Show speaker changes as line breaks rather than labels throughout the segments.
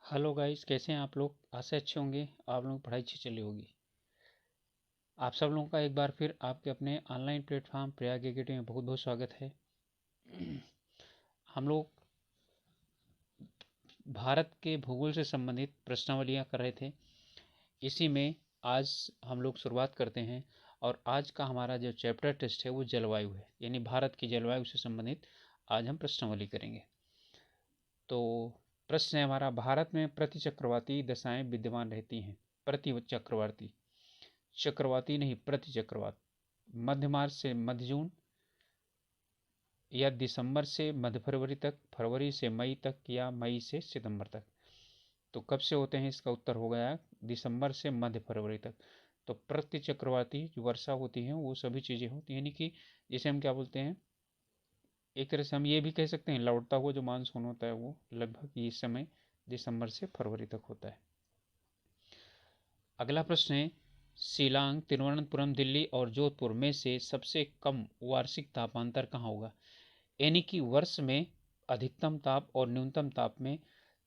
Hello guys, कैसे हैं आप लोग। आशा अच्छे होंगे, आप लोगों की पढ़ाई अच्छी चली होगी। आप सब लोगों का एक बार फिर आपके अपने ऑनलाइन प्लेटफॉर्म प्रयाग एकेडमी में बहुत बहुत स्वागत है। हम लोग भारत के भूगोल से संबंधित प्रश्नावलियाँ कर रहे थे। इसी में आज हम लोग शुरुआत करते हैं। और आज का हमारा जो चैप्टर टेस्ट है वो जलवायु है, यानी भारत की जलवायु से संबंधित आज हम प्रश्नावली करेंगे। तो प्रश्न है हमारा, भारत में प्रति चक्रवाती दशाएं विद्यमान रहती हैं। प्रति चक्रवाती, चक्रवाती नहीं, प्रति चक्रवात। मध्य मार्च से मध्य जून, या दिसंबर से मध्य फरवरी तक, फरवरी से मई तक, या मई से सितंबर तक। तो कब से होते हैं, इसका उत्तर हो गया दिसंबर से मध्य फरवरी तक। तो प्रति चक्रवाती जो वर्षा होती है वो सभी चीज़ें होती हैं, यानी कि जिसे हम क्या बोलते हैं, एक तरह से हम ये भी कह सकते हैं लौटता हुआ जो मानसून होता है वो लगभग इस समय दिसंबर से फरवरी तक होता है। अगला प्रश्न है, शिलांग, तिरुवनंतपुरम, दिल्ली और जोधपुर में से सबसे कम वार्षिक तापांतर कहाँ होगा। यानी कि वर्ष में अधिकतम ताप और न्यूनतम ताप में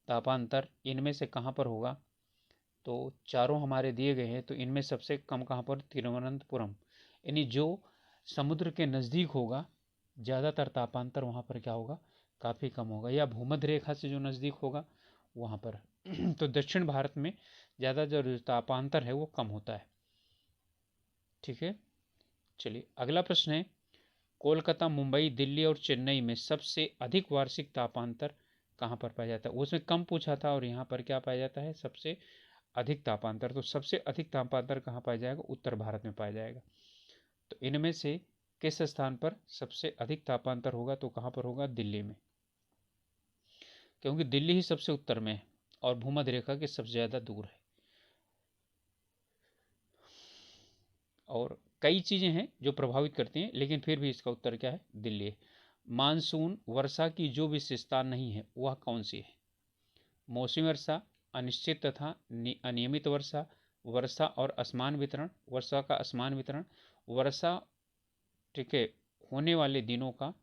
तापांतर इनमें से कहाँ पर होगा। तो चारों हमारे दिए गए हैं, तो इनमें सबसे कम कहाँ पर, तिरुवनंतपुरम। यानी जो समुद्र के नज़दीक होगा ज़्यादातर तापांतर वहाँ पर क्या होगा, काफ़ी कम होगा, या भूमध्य रेखा से जो नज़दीक होगा वहाँ पर। तो दक्षिण भारत में ज़्यादा जो तापांतर है वो कम होता है। ठीक है, चलिए अगला प्रश्न है, कोलकाता, मुंबई, दिल्ली और चेन्नई में सबसे अधिक वार्षिक तापांतर कहाँ पर पाया जाता है। उसमें कम पूछा था और यहाँ पर क्या पाया जाता है, सबसे अधिक तापांतर। तो सबसे अधिक तापांतर कहाँ पाया जाएगा, उत्तर भारत में पाया जाएगा। तो इनमें से किस स्थान पर सबसे अधिक तापांतर होगा, तो कहाँ पर होगा, दिल्ली में, क्योंकि दिल्ली ही सबसे उत्तर में है और भूमध्य रेखा के सबसे ज़्यादा दूर है। और कई चीज़ें हैं जो प्रभावित करती हैं, लेकिन फिर भी इसका उत्तर क्या है, दिल्ली है। मानसून वर्षा की जो विशेषता नहीं है वह कौन सी है। मौसमी वर्षा, अनिश्चित तथा अनियमित वर्षा, वर्षा और असमान वितरण, वर्षा का असमान वितरण, वर्षा, ठीक है, होने वाले दिनों का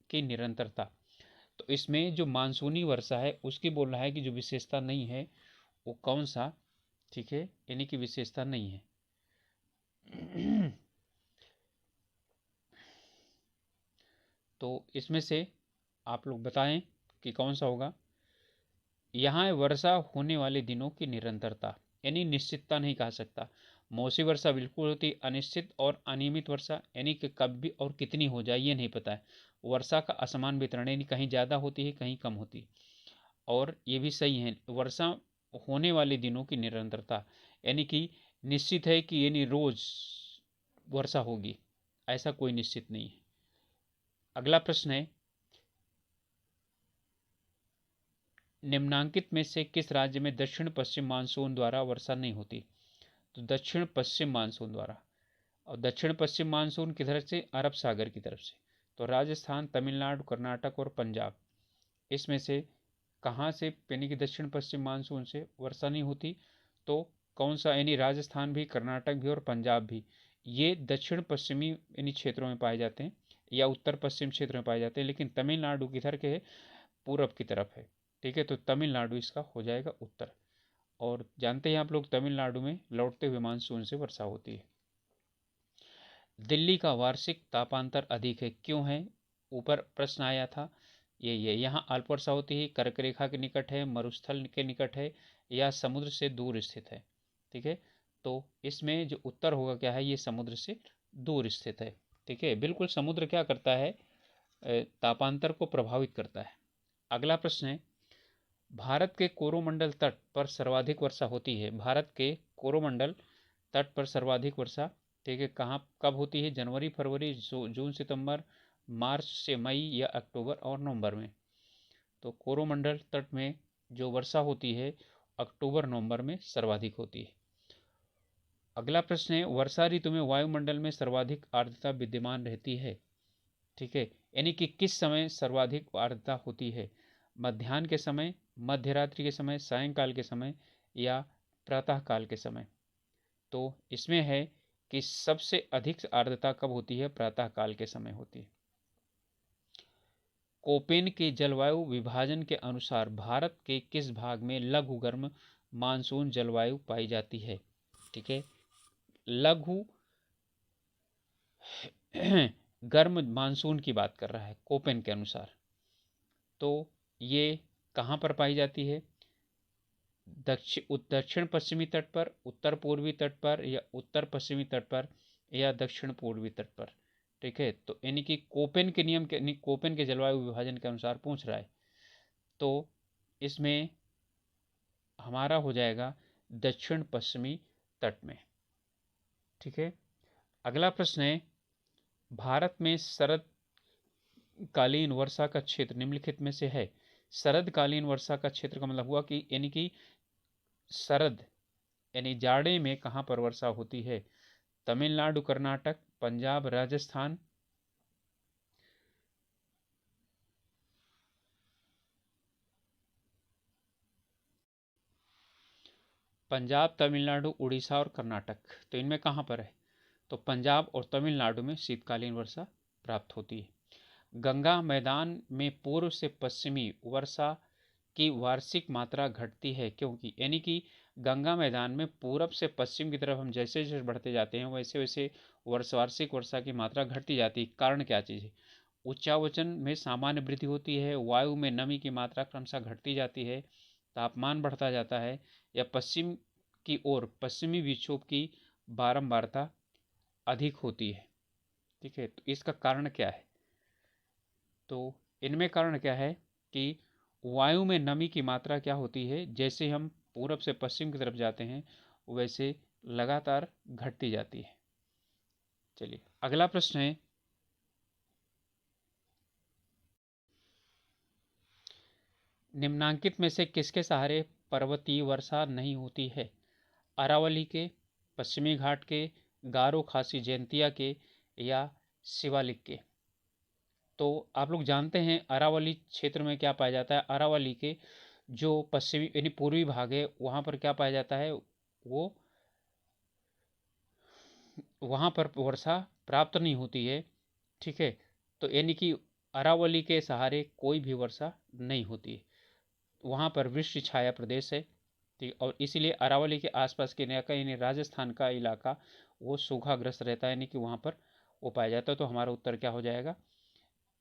की निरंतरता। तो इसमें जो मानसूनी वर्षा है उसकी बोल रहा है कि जो विशेषता नहीं है वो कौन सा, ठीक है, यानी कि विशेषता नहीं है। तो इसमें से आप लोग बताएं कि कौन सा होगा। यहाँ है वर्षा होने वाले दिनों की निरंतरता, यानी निश्चितता नहीं कहा सकता। मौसमी वर्षा बिल्कुल होती, अनिश्चित और अनियमित वर्षा यानी कि कब भी और कितनी हो जाए ये नहीं पता है। वर्षा का असमान वितरण, यानी कहीं ज़्यादा होती है कहीं कम होती है। और ये भी सही है, वर्षा होने वाले दिनों की निरंतरता, यानी कि निश्चित है कि यानी रोज वर्षा होगी, ऐसा कोई निश्चित नहीं है। अगला प्रश्न है, निम्नांकित में से किस राज्य में दक्षिण पश्चिम मानसून द्वारा वर्षा नहीं होती। तो दक्षिण पश्चिम मानसून द्वारा, और दक्षिण पश्चिम मानसून किधर से, अरब सागर की तरफ से। तो राजस्थान, तमिलनाडु, कर्नाटक और पंजाब, इसमें से कहाँ से, यानी कि दक्षिण पश्चिम मानसून से वर्षा नहीं होती। तो कौन सा, यानी राजस्थान भी, कर्नाटक भी और पंजाब भी, ये दक्षिण पश्चिमी यानी क्षेत्रों में पाए जाते हैं, या उत्तर पश्चिम क्षेत्र में पाए जाते हैं। लेकिन तमिलनाडु किधर के है, पूरब की तरफ है। ठीक है, तो तमिलनाडु इसका हो जाएगा उत्तर। और जानते हैं आप लोग, तमिलनाडु में लौटते हुए मानसून से वर्षा होती है। दिल्ली का वार्षिक तापांतर अधिक है, क्यों है, ऊपर प्रश्न आया था। ये यहाँ अल्प वर्षा होती है, कर्क रेखा के निकट है, मरुस्थल के निकट है, या समुद्र से दूर स्थित है। ठीक है, तो इसमें जो उत्तर होगा क्या है, ये समुद्र से दूर स्थित है। ठीक है, बिल्कुल समुद्र क्या करता है, तापांतर को प्रभावित करता है। अगला प्रश्न है, भारत के कोरोमंडल तट पर सर्वाधिक वर्षा होती है। भारत के कोरोमंडल तट पर सर्वाधिक वर्षा, ठीक है, कहाँ कब होती है, जनवरी, फरवरी, जून, सितंबर, मार्च से मई, या अक्टूबर और नवंबर में। तो कोरोमंडल तट में जो वर्षा होती है अक्टूबर नवंबर में सर्वाधिक होती है। अगला प्रश्न है, वर्षा ऋतु में वायुमंडल में सर्वाधिक आर्द्रता विद्यमान रहती है। ठीक है, यानी कि किस समय सर्वाधिक आर्द्रता होती है, मध्याह्न के समय, मध्य रात्रि के समय, सायंकाल के समय, या प्रातः काल के समय। तो इसमें है कि सबसे अधिक आर्द्रता कब होती है, प्रातः काल के समय होती है। कोपेन के जलवायु विभाजन के अनुसार भारत के किस भाग में लघु गर्म मानसून जलवायु पाई जाती है? ठीक है, लघु गर्म मानसून की बात कर रहा है कोपेन के अनुसार। तो ये कहाँ पर पाई जाती है? दक्षिण पश्चिमी तट पर, उत्तर पूर्वी तट पर, या उत्तर पश्चिमी तट पर, या दक्षिण पूर्वी तट पर। ठीक है, तो यानी कि कोपेन के नियम के, कोपेन के जलवायु विभाजन के अनुसार पूछ रहा है, तो इसमें हमारा हो जाएगा दक्षिण पश्चिमी तट में। ठीक है, अगला प्रश्न है, भारत में शरदकालीन वर्षा का क्षेत्र निम्नलिखित में से है। शरदकालीन वर्षा का क्षेत्र का मतलब हुआ कि यानी कि शरद यानी जाड़े में कहाँ पर वर्षा होती है? तमिलनाडु, कर्नाटक, पंजाब, राजस्थान। पंजाब, तमिलनाडु, उड़ीसा और कर्नाटक, तो इनमें कहाँ पर है? तो पंजाब और तमिलनाडु में शीतकालीन वर्षा प्राप्त होती है। गंगा मैदान में पूर्व से पश्चिमी वर्षा की वार्षिक मात्रा घटती है क्योंकि, यानी कि गंगा मैदान में पूरब से पश्चिम की तरफ हम जैसे जैसे बढ़ते जाते हैं वैसे वैसे वार्षिक वर्षा की मात्रा घटती जाती है। कारण क्या चीज़ है? उच्चावचन में सामान्य वृद्धि होती है, वायु में नमी की मात्रा क्रमशः घटती जाती है, तापमान बढ़ता जाता है, या पश्चिम की ओर पश्चिमी विक्षोभ की बारंबारता अधिक होती है। ठीक है, तो इसका कारण क्या है? तो इनमें कारण क्या है कि वायु में नमी की मात्रा क्या होती है, जैसे हम पूरब से पश्चिम की तरफ जाते हैं वैसे लगातार घटती जाती है। चलिए अगला प्रश्न है, निम्नांकित में से किसके सहारे पर्वतीय वर्षा नहीं होती है? अरावली के, पश्चिमी घाट के, गारो खासी जयंतिया के, या शिवालिक के। तो आप लोग जानते हैं अरावली क्षेत्र में क्या पाया जाता है? अरावली के जो पश्चिमी यानी पूर्वी भाग है वहाँ पर क्या पाया जाता है? वो वहाँ पर वर्षा प्राप्त नहीं होती है। ठीक है, तो यानी कि अरावली के सहारे कोई भी वर्षा नहीं होती है, वहाँ पर वृष्टि छाया प्रदेश है। ठीक, और इसीलिए अरावली के आसपास के इलाका यानी राजस्थान का इलाका वो सूखाग्रस्त रहता है, यानी कि वहाँ पर वो पाया जाता है। तो हमारा उत्तर क्या हो जाएगा?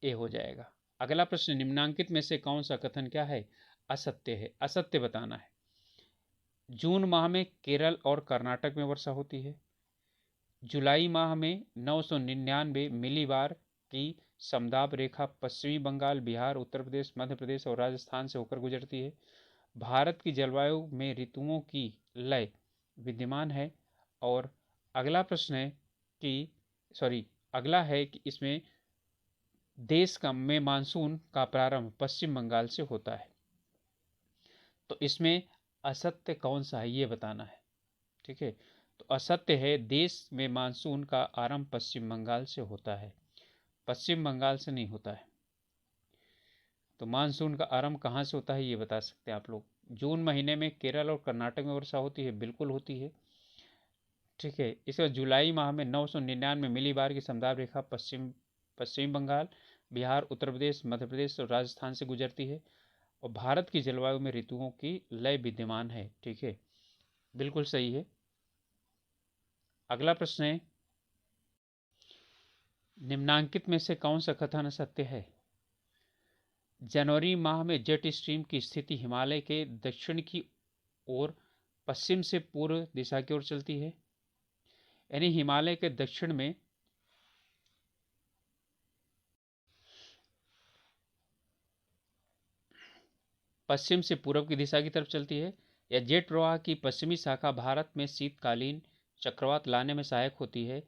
ए हो जाएगा। अगला प्रश्न, निम्नांकित में से कौन सा कथन क्या है? असत्य है, असत्य बताना है। जून माह में केरल और कर्नाटक में वर्षा होती है। जुलाई माह में 999 मिलीबार की समदाब रेखा पश्चिमी बंगाल, बिहार, उत्तर प्रदेश, मध्य प्रदेश और राजस्थान से होकर गुजरती है। भारत की जलवायु में ऋतुओं की लय विद्यमान है। और अगला प्रश्न है कि अगला है कि इसमें देश का में मानसून का प्रारंभ पश्चिम बंगाल से होता है। तो इसमें असत्य कौन सा है ये बताना है। ठीक है, तो असत्य है, देश में मानसून का आरंभ पश्चिम बंगाल से होता है, पश्चिम बंगाल से नहीं होता है। तो मानसून का आरंभ कहाँ से होता है ये बता सकते हैं आप लोग। जून महीने में केरल और कर्नाटक में वर्षा होती है, बिल्कुल होती है। ठीक है, इसके बाद जुलाई माह में 999 मिलीबार की समदाब रेखा पश्चिमी बंगाल, बिहार, उत्तर प्रदेश, मध्य प्रदेश और राजस्थान से गुजरती है। और भारत की जलवायु में ऋतुओं की लय विद्यमान है। ठीक है, बिल्कुल सही है। अगला प्रश्न है, निम्नांकित में से कौन सा कथन सत्य है? जनवरी माह में जेट स्ट्रीम की स्थिति हिमालय के दक्षिण की ओर पश्चिम से पूर्व दिशा की ओर चलती है, यानी हिमालय के दक्षिण में पश्चिम से पूर्व की दिशा की तरफ चलती है। या जेट प्रवाह की पश्चिमी शाखा भारत में शीतकालीन चक्रवात लाने में सहायक होती है।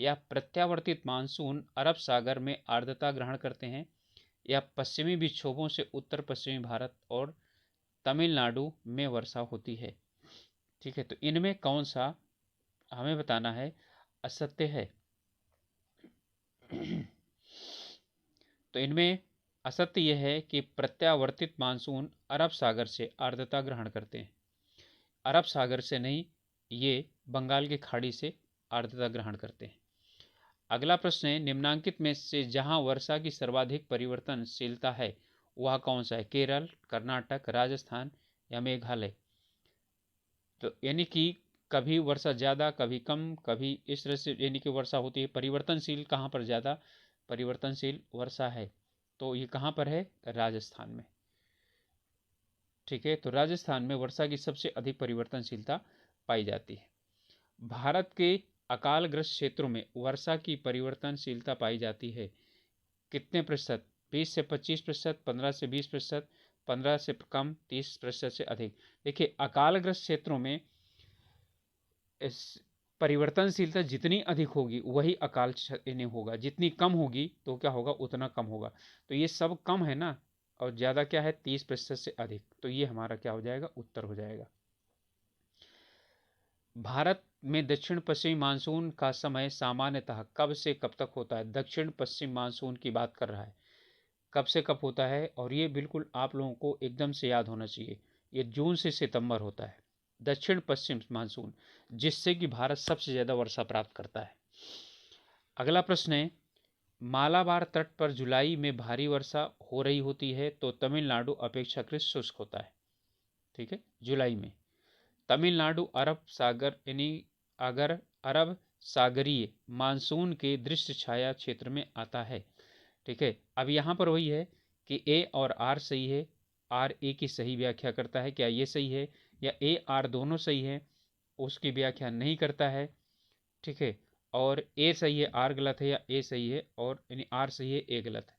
या प्रत्यावर्तित मानसून अरब सागर में आर्द्रता ग्रहण करते हैं। या पश्चिमी विक्षोभों से उत्तर पश्चिमी भारत और तमिलनाडु में वर्षा होती है। ठीक है, तो इनमें कौन सा हमें बताना है असत्य है? तो इनमें असत्य यह है कि प्रत्यावर्तित मानसून अरब सागर से आर्द्रता ग्रहण करते हैं, अरब सागर से नहीं, ये बंगाल की खाड़ी से आर्द्रता ग्रहण करते हैं। अगला प्रश्न है, निम्नांकित में से जहां वर्षा की सर्वाधिक परिवर्तनशीलता है वह कौन सा है? केरल, कर्नाटक, राजस्थान या मेघालय। तो यानी कि कभी वर्षा ज़्यादा, कभी कम, कभी इस तरह से यानी कि वर्षा होती है। परिवर्तनशील कहाँ पर ज़्यादा परिवर्तनशील वर्षा है? तो ये कहाँ पर है? राजस्थान में। ठीक है, तो राजस्थान में वर्षा की सबसे अधिक परिवर्तनशीलता पाई जाती है। भारत के अकालग्रस्त क्षेत्रों में वर्षा की परिवर्तनशीलता पाई जाती है कितने प्रतिशत? 20 से 25%, 15 से 20%, 15 से कम, 30% से अधिक। देखिए, अकालग्रस्त क्षेत्रों में इस परिवर्तनशीलता जितनी अधिक होगी वही अकाल नहीं होगा, जितनी कम होगी तो क्या होगा? उतना कम होगा। तो ये सब कम है ना, और ज़्यादा क्या है? 30% से अधिक। तो ये हमारा क्या हो जाएगा? उत्तर हो जाएगा। भारत में दक्षिण पश्चिमी मानसून का समय सामान्यतः कब से कब तक होता है? दक्षिण पश्चिम मानसून की बात कर रहा है, कब से कब होता है? और ये बिल्कुल आप लोगों को एकदम से याद होना चाहिए, ये जून से सितंबर होता है दक्षिण पश्चिम मानसून, जिससे कि भारत सबसे ज़्यादा वर्षा प्राप्त करता है। अगला प्रश्न है, मालाबार तट पर जुलाई में भारी वर्षा हो रही होती है तो तमिलनाडु अपेक्षाकृत शुष्क होता है। ठीक है, जुलाई में तमिलनाडु अरब सागर यानी अगर अरब सागरीय मानसून के दृश्य छाया क्षेत्र में आता है। ठीक है, अब यहाँ पर वही है कि ए और आर सही है, आर ए की सही व्याख्या करता है, क्या ये सही है? या ए आर दोनों सही है, उसकी व्याख्या नहीं करता है। ठीक है, और ए सही है आर गलत है, या ए सही है और यानी आर सही है ए गलत है।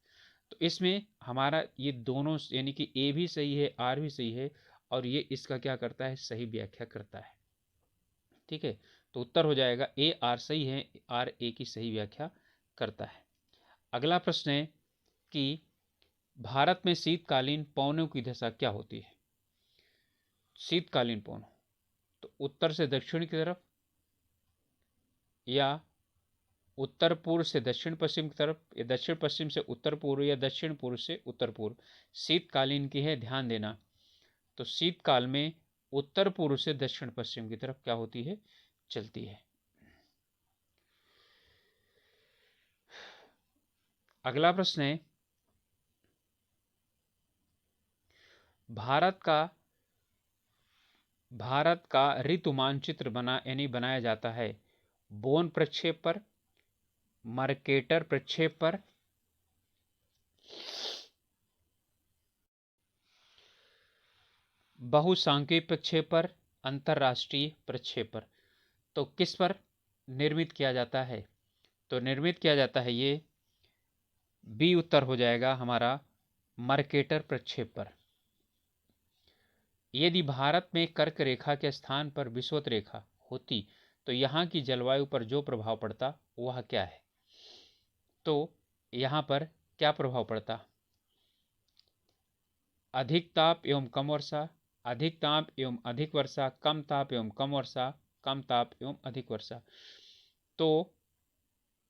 तो इसमें हमारा ये दोनों यानी कि ए भी सही है आर भी सही है, और ये इसका क्या करता है? सही व्याख्या करता है। ठीक है, तो उत्तर हो जाएगा ए आर सही है, आर ए की सही व्याख्या करता है। अगला प्रश्न है कि भारत में शीतकालीन पवनों की दशा क्या होती है? शीतकालीन पवन, तो उत्तर से दक्षिण की तरफ, या उत्तर पूर्व से दक्षिण पश्चिम की तरफ, या दक्षिण पश्चिम से उत्तर पूर्व, या दक्षिण पूर्व से उत्तर पूर्व। शीतकालीन की है, ध्यान देना। तो शीतकाल में उत्तर पूर्व से दक्षिण पश्चिम की तरफ क्या होती है? चलती है। अगला प्रश्न है, भारत का ऋतु मानचित्र बनाया जाता है बोन प्रक्षेप पर, मर्केटर प्रक्षेप पर, बहुसांख्यिक प्रक्षेप पर, अंतरराष्ट्रीय प्रक्षेप पर। तो किस पर निर्मित किया जाता है? तो निर्मित किया जाता है ये बी उत्तर हो जाएगा हमारा, मर्केटर प्रक्षेप पर। यदि भारत में कर्क रेखा के स्थान पर विषुवत रेखा होती तो यहाँ की जलवायु पर जो प्रभाव पड़ता वह क्या है? तो यहाँ पर क्या प्रभाव पड़ता? अधिक ताप एवं कम वर्षा, अधिक ताप एवं अधिक वर्षा, कम ताप एवं कम वर्षा, कम ताप एवं अधिक वर्षा। तो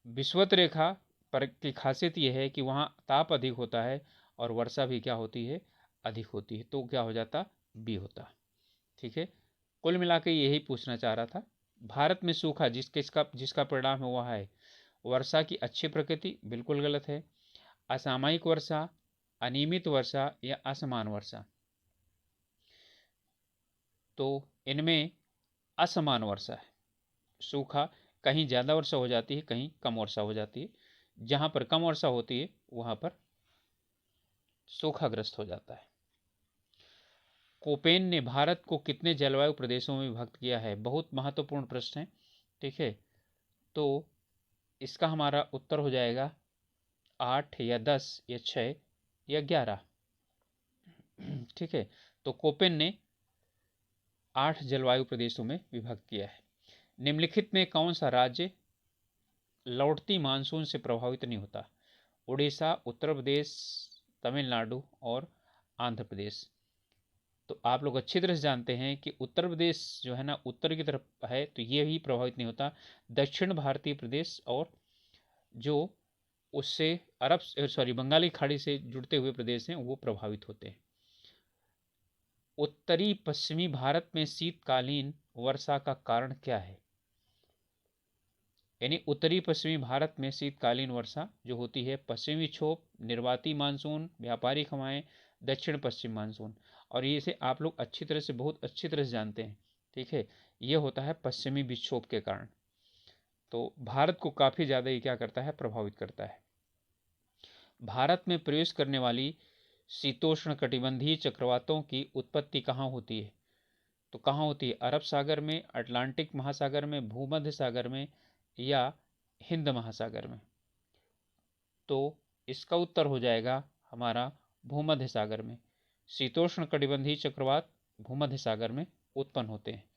विषुवत रेखा पर की खासियत यह है कि वहाँ ताप अधिक होता है और वर्षा भी क्या होती है? अधिक होती है। तो क्या हो जाता? बी होता। ठीक है, कुल मिला के यही पूछना चाह रहा था। भारत में सूखा जिसका परिणाम है वह है वर्षा की अच्छी प्रकृति, बिल्कुल गलत है। असामयिक वर्षा, अनियमित वर्षा या असमान वर्षा। तो इनमें असमान वर्षा है। सूखा, कहीं ज़्यादा वर्षा हो जाती है, कहीं कम वर्षा हो जाती है। जहाँ पर कम वर्षा होती है वहाँ पर सूखाग्रस्त हो जाता है। कोपेन ने भारत को कितने जलवायु प्रदेशों में विभक्त किया है? बहुत महत्वपूर्ण प्रश्न है। ठीक है, तो इसका हमारा उत्तर हो जाएगा 8 या 10 या 6 या 11। ठीक है, तो कोपेन ने 8 जलवायु प्रदेशों में विभक्त किया है। निम्नलिखित में कौन सा राज्य लौटती मानसून से प्रभावित नहीं होता? उड़ीसा, उत्तर प्रदेश, तमिलनाडु और आंध्र प्रदेश। तो आप लोग अच्छी तरह से जानते हैं कि उत्तर प्रदेश जो है ना उत्तर की तरफ है, तो ये ही प्रभावित नहीं होता। दक्षिण भारतीय प्रदेश और जो उससे बंगाली खाड़ी से जुड़ते हुए प्रदेश हैं वो प्रभावित होते हैं। उत्तरी पश्चिमी भारत में शीतकालीन वर्षा का कारण क्या है? यानी उत्तरी पश्चिमी भारत में शीतकालीन वर्षा जो होती है, पश्चिमी विक्षोभ, निर्वाती मानसून, व्यापारिक हवाएं, दक्षिण पश्चिम मानसून। और ये से आप लोग अच्छी तरह से, बहुत अच्छी तरह से जानते हैं, ठीक है। ये होता है पश्चिमी विक्षोभ के कारण, तो भारत को काफ़ी ज़्यादा ये क्या करता है, प्रभावित करता है। भारत में प्रवेश करने वाली शीतोष्ण कटिबंधीय चक्रवातों की उत्पत्ति कहाँ होती है? तो कहाँ होती है? अरब सागर में, अटलांटिक महासागर में, भूमध्य सागर में, या हिंद महासागर में। तो इसका उत्तर हो जाएगा हमारा भूमध्य सागर में। शीतोष्ण कटिबंधीय चक्रवात भूमध्य सागर में उत्पन्न होते हैं।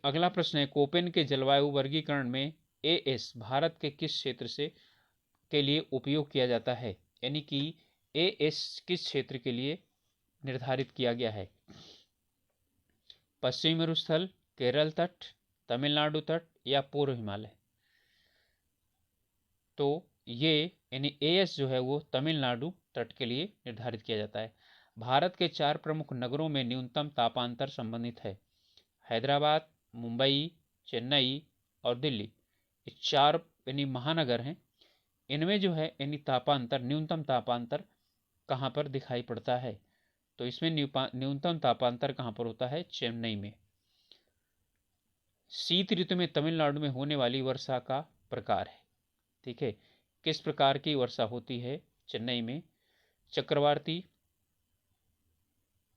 अगला प्रश्न है, कोपेन के जलवायु वर्गीकरण में एएस भारत के किस क्षेत्र से के लिए उपयोग किया जाता है? यानी कि एएस किस क्षेत्र के लिए निर्धारित किया गया है? पश्चिमी मरुस्थल, केरल तट, तमिलनाडु तट, या पूर्व हिमालय। तो ये यानी एएस जो है वो तमिलनाडु तट के लिए निर्धारित किया जाता है। भारत के 4 प्रमुख नगरों में न्यूनतम तापांतर संबंधित है। हैदराबाद, मुंबई, चेन्नई और दिल्ली, ये 4 यानी महानगर हैं। इनमें जो है यानी तापांतर, न्यूनतम तापांतर कहाँ पर दिखाई पड़ता है? तो इसमें न्यूनतम तापांतर कहाँ पर होता है? चेन्नई में। शीत ऋतु में तमिलनाडु में होने वाली वर्षा का प्रकार है, ठीक है। किस प्रकार की वर्षा होती है चेन्नई में? चक्रवाती,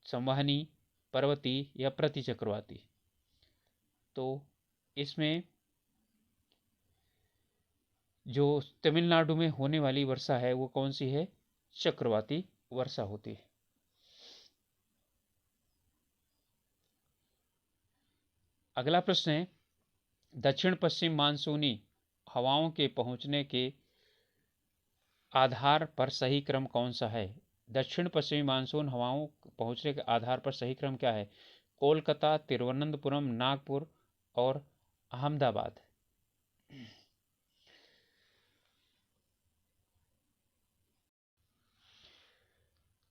संवहनी, पर्वतीय या प्रति चक्रवाती? तो इसमें जो तमिलनाडु में होने वाली वर्षा है वो कौन सी है? चक्रवाती वर्षा होती है। अगला प्रश्न है, दक्षिण पश्चिम मानसूनी हवाओं के पहुंचने के आधार पर सही क्रम कौन सा है? दक्षिण पश्चिमी मानसून हवाओं पहुंचने के आधार पर सही क्रम क्या है? कोलकाता, तिरुवनंतपुरम, नागपुर और अहमदाबाद।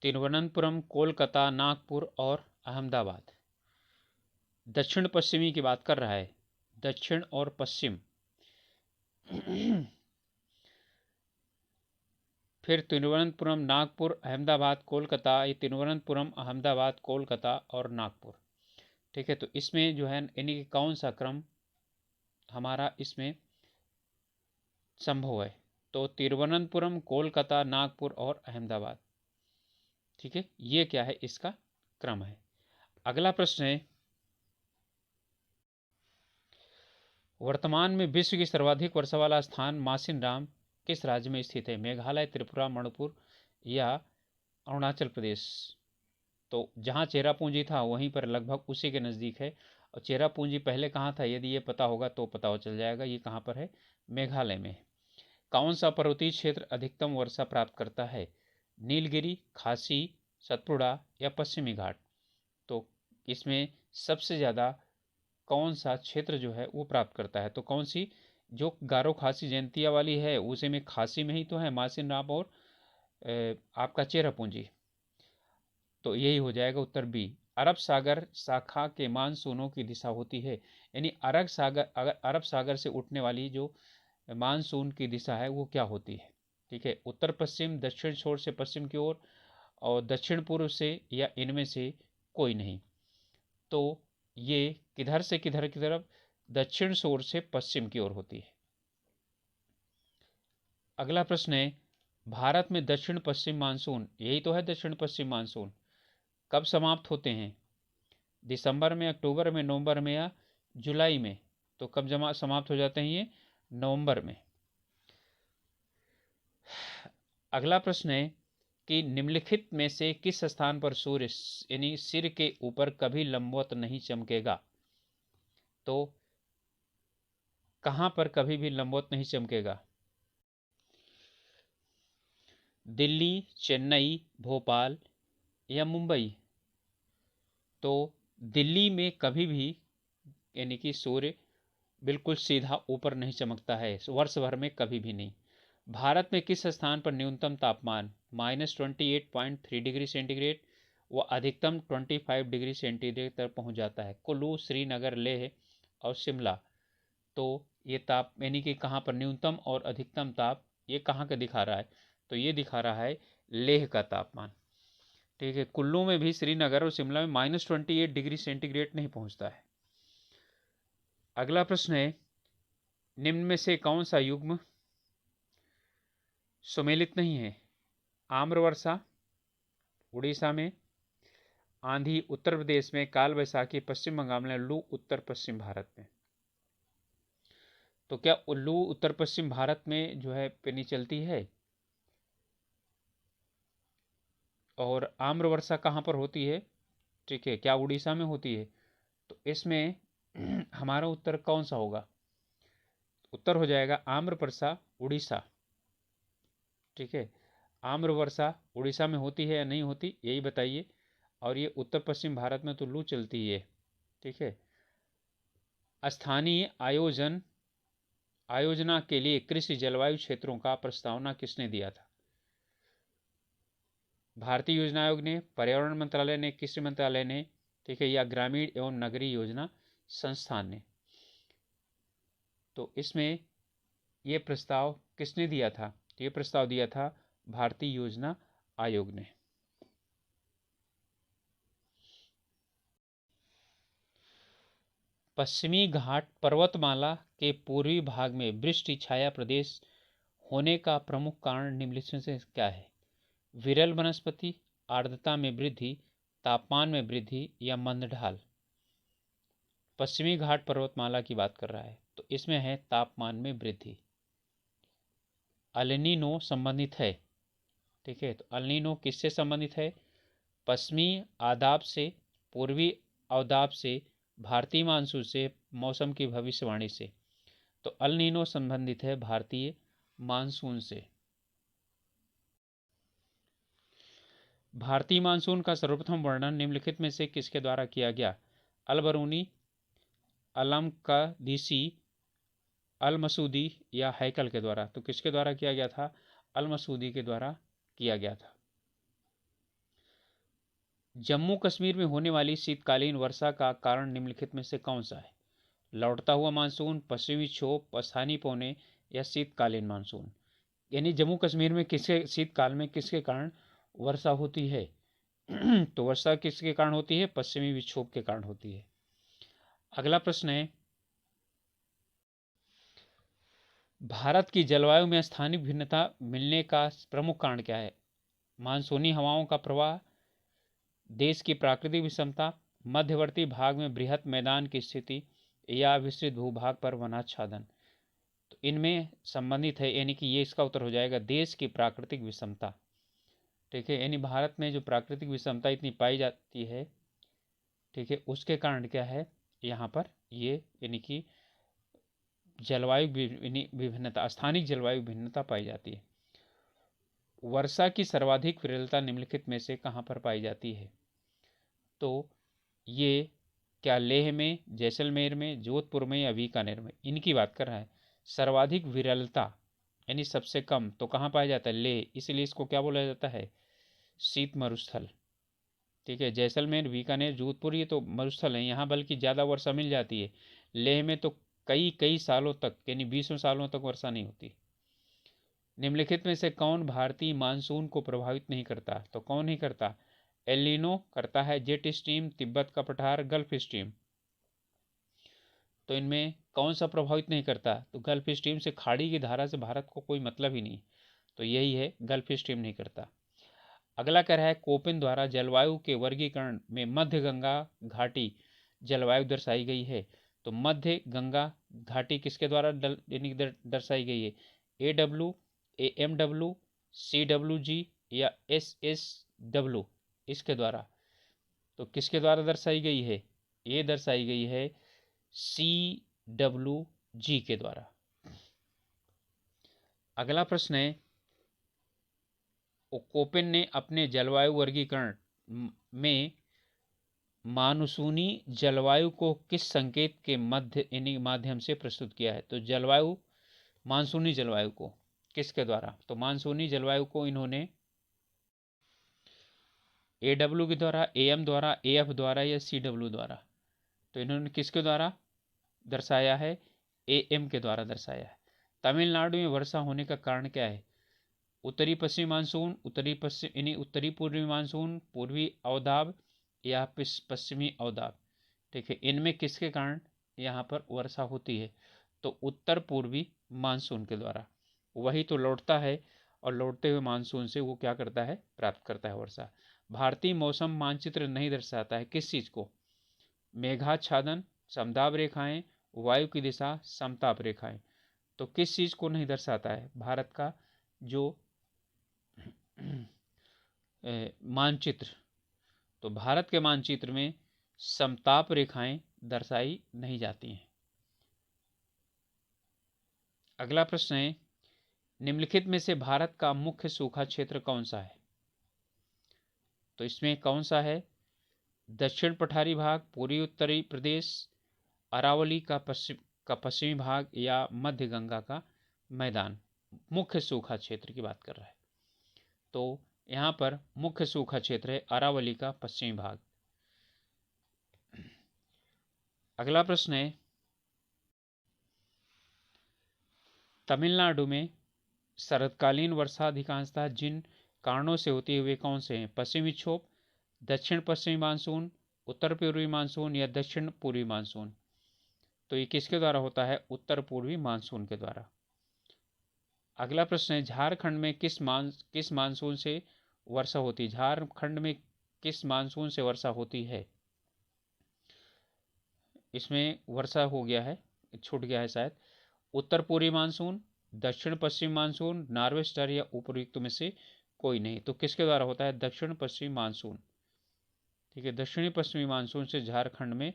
तिरुवनंतपुरम, कोलकाता, नागपुर और अहमदाबाद। दक्षिण पश्चिमी की बात कर रहा है, दक्षिण और पश्चिम। फिर तिरुवनंतपुरम, नागपुर, अहमदाबाद, कोलकाता, ये तिरुवनंतपुरम, अहमदाबाद, कोलकाता और नागपुर, ठीक है। तो इसमें जो है यानी कि कौन सा क्रम हमारा इसमें संभव है? तो तिरुवनंतपुरम, कोलकाता, नागपुर और अहमदाबाद, ठीक है। ये क्या है? इसका क्रम है। अगला प्रश्न है, वर्तमान में विश्व की सर्वाधिक वर्षा वाला स्थान मासिनराम किस राज्य में स्थित है? मेघालय, त्रिपुरा, मणिपुर या अरुणाचल प्रदेश? तो जहाँ चेरापूंजी था वहीं पर लगभग उसी के नज़दीक है। और चेरापूंजी पहले कहाँ था? यदि ये पता होगा तो पता चल जाएगा। ये कहाँ पर है? मेघालय में। कौन सा पर्वतीय क्षेत्र अधिकतम वर्षा प्राप्त करता है? नीलगिरी, खासी, सतपुड़ा या पश्चिमी घाट? तो इसमें सबसे ज़्यादा कौन सा क्षेत्र जो है वो प्राप्त करता है? तो कौन सी? जो गारो खासी जयंतिया वाली है उसे में खासी में ही तो है मासिनराम और आपका चेरापूंजी। तो यही हो जाएगा उत्तर बी। अरब सागर शाखा के मानसूनों की दिशा होती है, यानी अरब सागर से उठने वाली जो मानसून की दिशा है वो क्या होती है? ठीक है, उत्तर पश्चिम, दक्षिण छोर से पश्चिम की ओर, और दक्षिण पूर्व से, या इनमें से कोई नहीं। तो ये किधर से किधर की तरफ? दक्षिण छोर से पश्चिम की ओर होती है। अगला प्रश्न है, भारत में दक्षिण पश्चिम मानसून, यही तो है दक्षिण पश्चिम मानसून, कब समाप्त होते हैं? दिसंबर में, अक्टूबर में, नवंबर में या जुलाई में? तो कब समाप्त हो जाते हैं ये? नवंबर में। अगला प्रश्न है कि निम्नलिखित में से किस स्थान पर सूर्य यानी सिर के ऊपर कभी लंबवत नहीं चमकेगा? तो कहां पर कभी भी लंबवत नहीं चमकेगा? दिल्ली, चेन्नई, भोपाल या मुंबई? तो दिल्ली में कभी भी यानी कि सूर्य बिल्कुल सीधा ऊपर नहीं चमकता है, वर्ष भर में कभी भी नहीं। भारत में किस स्थान पर न्यूनतम तापमान -28.3 डिग्री सेंटीग्रेड व अधिकतम 25 डिग्री सेंटीग्रेड तक पहुंच जाता है? कुल्लू, श्रीनगर, लेह और शिमला। तो ये ताप यानी कि कहाँ पर न्यूनतम और अधिकतम ताप ये कहाँ का दिखा रहा है, तो ये दिखा रहा है लेह का तापमान। ठीक है, कुल्लू में भी श्रीनगर और शिमला में -28 डिग्री सेंटीग्रेड नहीं पहुंचता है। अगला प्रश्न है, निम्न में से कौन सा युग्म सुमेलित नहीं है? आम्र वर्षा उड़ीसा में, आंधी उत्तर प्रदेश में, काल वैसाखी पश्चिम बंगाल में, लू उत्तर पश्चिम भारत में। तो क्या लू उत्तर पश्चिम भारत में जो है पेनी चलती है? और आम्र वर्षा कहाँ पर होती है? ठीक है, क्या उड़ीसा में होती है? तो इसमें हमारा उत्तर कौन सा होगा? उत्तर हो जाएगा आम्र वर्षा उड़ीसा। ठीक है, आम्र वर्षा उड़ीसा में होती है या नहीं होती, यही बताइए। और ये उत्तर पश्चिम भारत में तो लू चलती है। ठीक है, स्थानीय आयोजना के लिए कृषि जलवायु क्षेत्रों का प्रस्तावना किसने दिया था? भारतीय योजना आयोग ने, पर्यावरण मंत्रालय ने, कृषि मंत्रालय ने, ठीक है, या ग्रामीण एवं नगरीय योजना संस्थान ने। तो इसमें ये प्रस्ताव किसने दिया था? तो ये प्रस्ताव दिया था भारतीय योजना आयोग ने। पश्चिमी घाट पर्वतमाला के पूर्वी भाग में वृष्टि छाया प्रदेश होने का प्रमुख कारण निम्नलिखित में से क्या है? विरल वनस्पति, आर्द्रता में वृद्धि, तापमान में वृद्धि या मंद ढाल? पश्चिमी घाट पर्वतमाला की बात कर रहा है, तो इसमें है तापमान में वृद्धि। अल्नीनो संबंधित है। ठीक है, तो अल्नीनो किससे संबंधित है? पश्चिमी आदाब से, पूर्वी अवदाब से, भारतीय मानसून से, मौसम की भविष्यवाणी से। तो अल्नीनो संबंधित है भारतीय मानसून से। भारतीय मानसून का सर्वप्रथम वर्णन निम्नलिखित में से किसके द्वारा किया गया? अलबरूनी, अलमकदीसी, अलमसूदी या हैकल के द्वारा? तो किसके द्वारा किया गया था? अलमसूदी के द्वारा किया गया था। जम्मू कश्मीर में होने वाली शीतकालीन वर्षा का कारण निम्नलिखित में से कौन सा है? लौटता हुआ मानसून, पश्चिमी विक्षोभ, स्थानीय पौने या शीतकालीन मानसून? यानी जम्मू कश्मीर में किसके शीतकाल में किसके कारण वर्षा होती है? तो वर्षा किसके कारण होती है? पश्चिमी विक्षोभ के कारण होती है। अगला प्रश्न है, भारत की जलवायु में स्थानिक भिन्नता मिलने का प्रमुख कारण क्या है? मानसूनी हवाओं का प्रवाह, देश की प्राकृतिक विषमता, मध्यवर्ती भाग में बृहत मैदान की स्थिति या विस्तृत भूभाग पर वनाच्छादन? तो इनमें संबंधित है, यानी कि ये इसका उत्तर हो जाएगा देश की प्राकृतिक विषमता। ठीक है, यानी भारत में जो प्राकृतिक विषमता इतनी पाई जाती है, ठीक है, उसके कारण क्या है यहाँ पर ये, यानी कि जलवायु विभिन्नता, स्थानिक जलवायु भिन्नता पाई जाती है। वर्षा की सर्वाधिक विरलता निम्नलिखित में से कहाँ पर पाई जाती है? तो ये क्या लेह में, जैसलमेर में, जोधपुर में या बीकानेर में? इनकी बात कर रहा है। सर्वाधिक विरलता यानी सबसे कम तो कहाँ पाया जाता है? लेह, इसलिए इसको क्या बोला जाता है? शीत मरुस्थल। ठीक है, जैसलमेर, बीकानेर, जोधपुर ये तो मरुस्थल है, यहाँ बल्कि ज़्यादा वर्षा मिल जाती है। लेह में तो कई कई सालों तक यानी 20 सालों तक वर्षा नहीं होती। निम्नलिखित में से कौन भारतीय मानसून को प्रभावित नहीं करता? तो कौन नहीं करता? एल नीनो करता है, जेट स्ट्रीम, तिब्बत का पठार, गल्फ स्ट्रीम। तो इनमें कौन सा प्रभावित नहीं करता? तो गल्फ स्ट्रीम से, खाड़ी की धारा से भारत को कोई मतलब ही नहीं, तो यही है, गल्फ स्ट्रीम नहीं करता। अगला कह रहा है, कोपेन द्वारा जलवायु के वर्गीकरण में मध्य गंगा घाटी जलवायु दर्शाई गई है। तो मध्य गंगा घाटी किसके द्वारा दर्शाई गई है? AW, AMW, CWG या SSW इसके द्वारा? तो किसके द्वारा दर्शाई गई है? ये दर्शाई गई है CWG के द्वारा। अगला प्रश्न है, कोपेन ने अपने जलवायु वर्गीकरण में मानसूनी जलवायु को किस संकेत के माध्यम से प्रस्तुत किया है? तो जलवायु, मानसूनी जलवायु को किसके द्वारा? तो मानसूनी जलवायु को इन्होंने AW के द्वारा, AM द्वारा, AF द्वारा या CW द्वारा? तो इन्होंने किसके द्वारा दर्शाया है? AM के द्वारा दर्शाया है। तमिलनाडु में वर्षा होने का कारण क्या है? उत्तरी पश्चिमी मानसून, उत्तरी पश्चिम यानी उत्तरी पूर्वी मानसून, पूर्वी अवदाब या पश्चिमी अवदाब। ठीक है, इनमें किसके कारण यहाँ पर वर्षा होती है? तो उत्तर पूर्वी मानसून के द्वारा। वही तो लौटता है और लौटते हुए मानसून से वो क्या करता है? प्राप्त करता है वर्षा। भारतीय मौसम मानचित्र नहीं दर्शाता है किस चीज को? मेघाच्छादन, समताप रेखाएं, वायु की दिशा, समताप रेखाएं। तो किस चीज को नहीं दर्शाता है भारत का जो मानचित्र? तो भारत के मानचित्र में समताप रेखाएं दर्शाई नहीं जाती हैं। अगला प्रश्न है, निम्नलिखित में से भारत का मुख्य सूखा क्षेत्र कौन सा है? तो इसमें कौन सा है? दक्षिण पठारी भाग, पूर्वी उत्तरी प्रदेश, अरावली का पश्चिमी भाग या मध्य गंगा का मैदान? मुख्य सूखा क्षेत्र की बात कर रहा है। तो यहाँ पर मुख्य सूखा क्षेत्र है अरावली का पश्चिमी भाग। अगला प्रश्न है, तमिलनाडु में शरतकालीन वर्षा अधिकांशतः जिन कारणों से होती है वे कौन से हैं? पश्चिमी विक्षोभ, दक्षिण पश्चिमी मानसून, उत्तर पूर्वी मानसून या दक्षिण पूर्वी मानसून? तो ये किसके द्वारा होता है? उत्तर पूर्वी मानसून के द्वारा। अगला प्रश्न है, झारखंड में किस मानसून से वर्षा होती है? झारखंड में किस मानसून से वर्षा होती है? इसमें वर्षा हो गया है, छूट गया है शायद। उत्तर पूर्वी मानसून, दक्षिण पश्चिम मानसून, नॉर्वेस्टर या उपयुक्त में से कोई नहीं। तो किसके द्वारा होता है? दक्षिण पश्चिमी मानसून। ठीक है, दक्षिणी पश्चिमी मानसून से झारखंड में,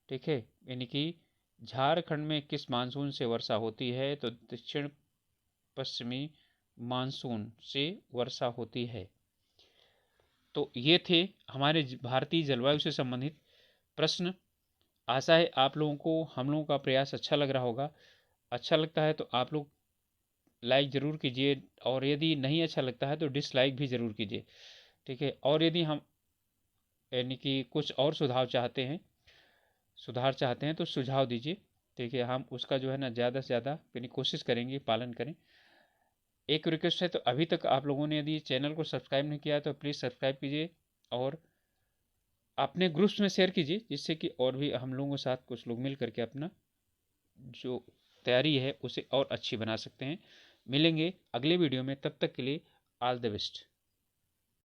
ठीक है, यानी कि झारखंड में किस मानसून से वर्षा होती है? तो दक्षिण पश्चिमी मानसून से वर्षा होती है। तो ये थे हमारे भारतीय जलवायु से संबंधित प्रश्न। आशा है आप लोगों को हम लोगों का प्रयास अच्छा लग रहा होगा। अच्छा लगता है तो आप लोग लाइक ज़रूर कीजिए, और यदि नहीं अच्छा लगता है तो डिसलाइक भी ज़रूर कीजिए। ठीक है, और यदि हम यानी कि कुछ और सुधार चाहते हैं तो सुझाव दीजिए। ठीक है, हम उसका जो है ना ज़्यादा से ज़्यादा यानी कोशिश करेंगे, पालन करें। एक रिक्वेस्ट है, तो अभी तक आप लोगों ने यदि चैनल को सब्सक्राइब नहीं किया तो प्लीज़ सब्सक्राइब कीजिए और अपने ग्रुप्स में शेयर कीजिए, जिससे कि और भी हम लोगों के साथ कुछ लोग मिल करके अपना जो तैयारी है उसे और अच्छी बना सकते हैं। मिलेंगे अगले वीडियो में, तब तक के लिए ऑल द बेस्ट।